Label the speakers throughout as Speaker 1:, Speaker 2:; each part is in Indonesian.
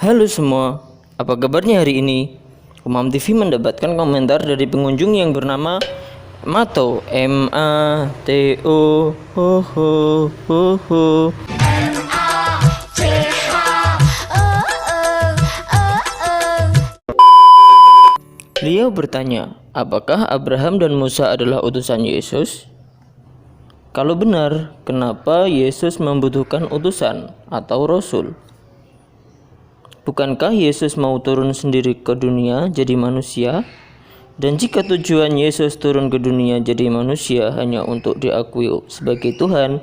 Speaker 1: Halo semua, apa kabarnya hari ini? Umam TV mendapatkan komentar dari pengunjung yang bernama Mato, M-A-T-O, ho ho ho ho. Beliau bertanya, apakah Abraham dan Musa adalah utusan Yesus? Kalau benar, kenapa Yesus membutuhkan utusan atau rasul? Bukankah Yesus mau turun sendiri ke dunia jadi manusia? Dan jika tujuan Yesus turun ke dunia jadi manusia hanya untuk diakui sebagai Tuhan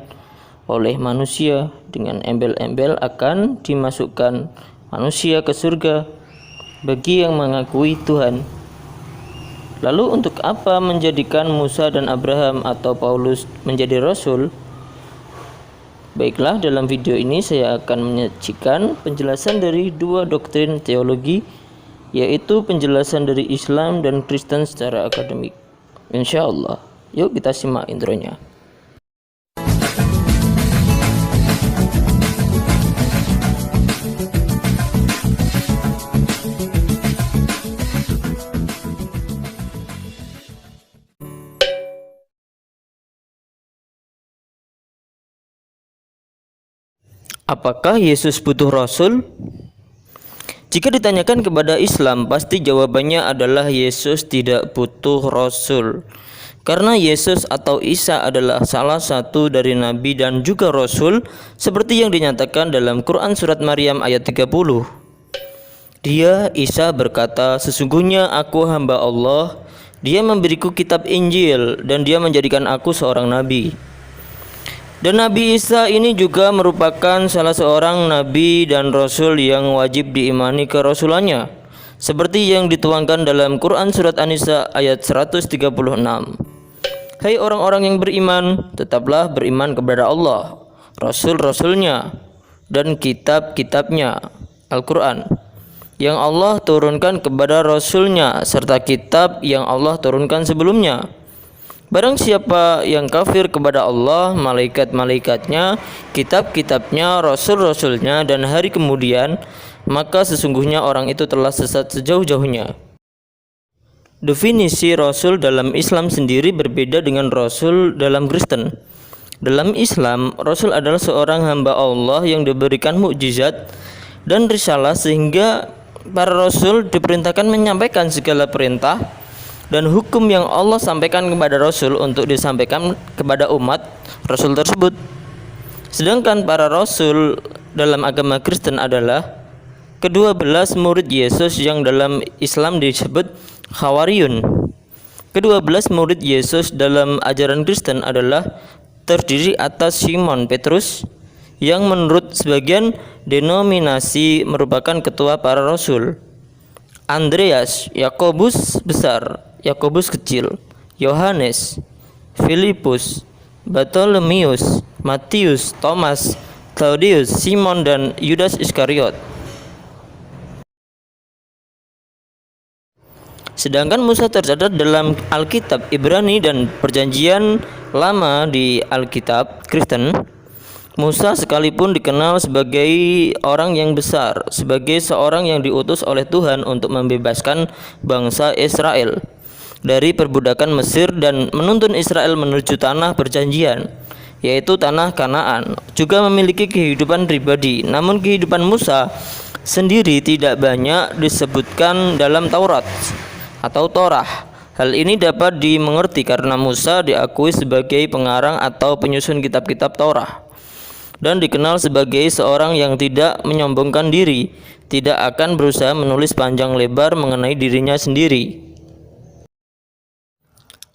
Speaker 1: oleh manusia, dengan embel-embel akan dimasukkan manusia ke surga bagi yang mengakui Tuhan. Lalu untuk apa menjadikan Musa dan Abraham atau Paulus menjadi rasul? Baiklah, dalam video ini saya akan menyajikan penjelasan dari dua doktrin teologi, yaitu penjelasan dari Islam dan Kristen secara akademik. Insya Allah, yuk kita simak intronya. Apakah Yesus butuh rasul? Jika ditanyakan kepada Islam, pasti jawabannya adalah Yesus tidak butuh rasul. Karena Yesus atau Isa adalah salah satu dari nabi dan juga rasul, seperti yang dinyatakan dalam Quran surat Maryam ayat 30. Dia, Isa, berkata, "Sesungguhnya aku hamba Allah, Dia memberiku kitab Injil dan Dia menjadikan aku seorang nabi." Dan Nabi Isa ini juga merupakan salah seorang nabi dan rasul yang wajib diimani kerasulannya, seperti yang dituangkan dalam Quran surat An-Nisa ayat 136. Hai orang-orang yang beriman, tetaplah beriman kepada Allah, rasul-rasulnya, dan kitab-kitabnya, Al-Quran, yang Allah turunkan kepada rasulnya, serta kitab yang Allah turunkan sebelumnya. Barang siapa yang kafir kepada Allah, malaikat-malaikatnya, kitab-kitabnya, rasul-rasulnya, dan hari kemudian, maka sesungguhnya orang itu telah sesat sejauh-jauhnya. Definisi rasul dalam Islam sendiri berbeda dengan rasul dalam Kristen. Dalam Islam, rasul adalah seorang hamba Allah yang diberikan mukjizat dan risalah, sehingga para rasul diperintahkan menyampaikan segala perintah dan hukum yang Allah sampaikan kepada Rasul untuk disampaikan kepada umat Rasul tersebut. Sedangkan para Rasul dalam agama Kristen adalah ke-12 murid Yesus yang dalam Islam disebut Hawariyun. Ke-12 murid Yesus dalam ajaran Kristen adalah terdiri atas Simon Petrus, yang menurut sebagian denominasi merupakan ketua para Rasul, Andreas, Yakobus besar, Yakobus kecil, Yohanes, Filipus, Bartolomeus, Matius, Thomas, Claudius, Simon, dan Yudas Iskariot. Sedangkan Musa tercatat dalam Alkitab Ibrani dan Perjanjian Lama di Alkitab Kristen. Musa sekalipun dikenal sebagai orang yang besar, sebagai seorang yang diutus oleh Tuhan untuk membebaskan bangsa Israel dari perbudakan Mesir dan menuntun Israel menuju tanah perjanjian, yaitu tanah Kanaan, juga memiliki kehidupan pribadi. Namun kehidupan Musa sendiri tidak banyak disebutkan dalam Taurat atau Torah. Hal ini dapat dimengerti karena Musa diakui sebagai pengarang atau penyusun kitab-kitab Torah dan dikenal sebagai seorang yang tidak menyombongkan diri, tidak akan berusaha menulis panjang lebar mengenai dirinya sendiri.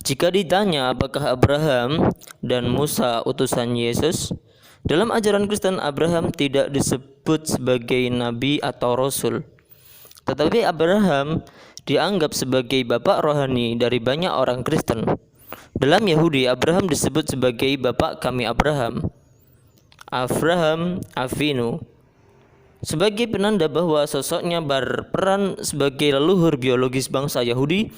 Speaker 1: Jika ditanya apakah Abraham dan Musa utusan Yesus, dalam ajaran Kristen Abraham tidak disebut sebagai nabi atau rasul. Tetapi Abraham dianggap sebagai bapak rohani dari banyak orang Kristen. Dalam Yahudi, Abraham disebut sebagai bapak kami Abraham, Avraham Avinu, sebagai penanda bahwa sosoknya berperan sebagai leluhur biologis bangsa Yahudi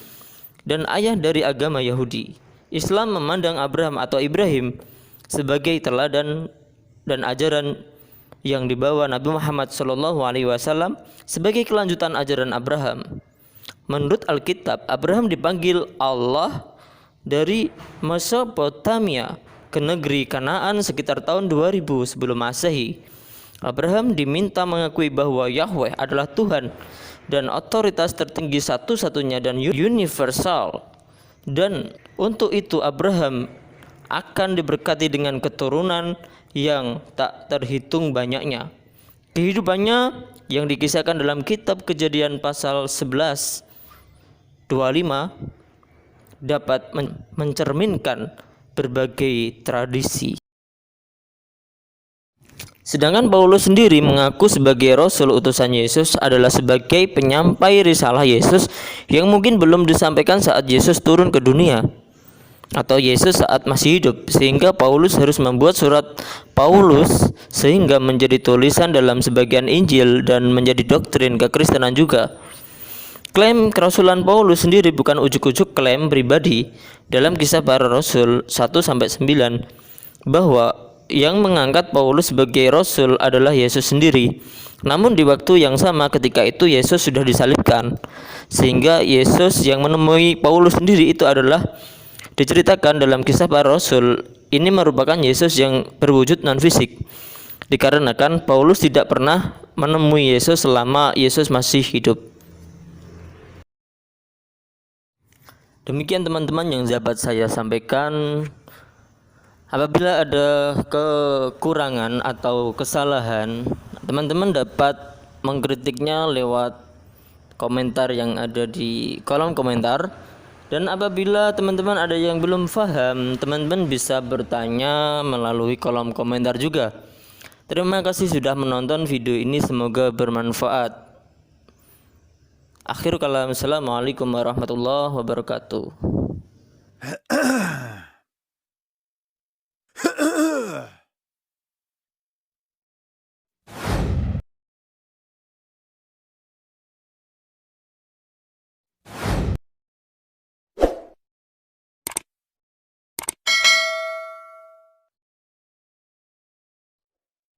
Speaker 1: dan ayah dari agama Yahudi. Islam memandang Abraham atau Ibrahim sebagai teladan dan ajaran yang dibawa Nabi Muhammad SAW sebagai kelanjutan ajaran Abraham. Menurut Alkitab, Abraham dipanggil Allah dari Mesopotamia ke negeri Kanaan sekitar tahun 2000 sebelum Masehi. Abraham diminta mengakui bahwa Yahweh adalah Tuhan dan otoritas tertinggi satu-satunya dan universal. Dan untuk itu Abraham akan diberkati dengan keturunan yang tak terhitung banyaknya. Kehidupannya yang dikisahkan dalam kitab Kejadian pasal 11 25 dapat mencerminkan berbagai tradisi. Sedangkan Paulus sendiri mengaku sebagai Rasul utusan Yesus adalah sebagai penyampai risalah Yesus yang mungkin belum disampaikan saat Yesus turun ke dunia atau Yesus saat masih hidup, sehingga Paulus harus membuat surat Paulus sehingga menjadi tulisan dalam sebagian Injil dan menjadi doktrin kekristenan juga. Klaim kerasulan Paulus sendiri bukan ujuk-ujuk klaim pribadi. Dalam Kisah Para Rasul 1-9 bahwa yang mengangkat Paulus sebagai Rasul adalah Yesus sendiri. Namun di waktu yang sama ketika itu Yesus sudah disalibkan, sehingga Yesus yang menemui Paulus sendiri itu adalah diceritakan dalam Kisah Para Rasul. Ini merupakan Yesus yang berwujud non-fisik, dikarenakan Paulus tidak pernah menemui Yesus selama Yesus masih hidup. Demikian teman-teman yang dapat saya sampaikan. Apabila ada kekurangan atau kesalahan, teman-teman dapat mengkritiknya lewat komentar yang ada di kolom komentar. Dan apabila teman-teman ada yang belum paham, teman-teman bisa bertanya melalui kolom komentar juga. Terima kasih sudah menonton video ini, semoga bermanfaat. Akhir kalam, assalamualaikum warahmatullahi wabarakatuh.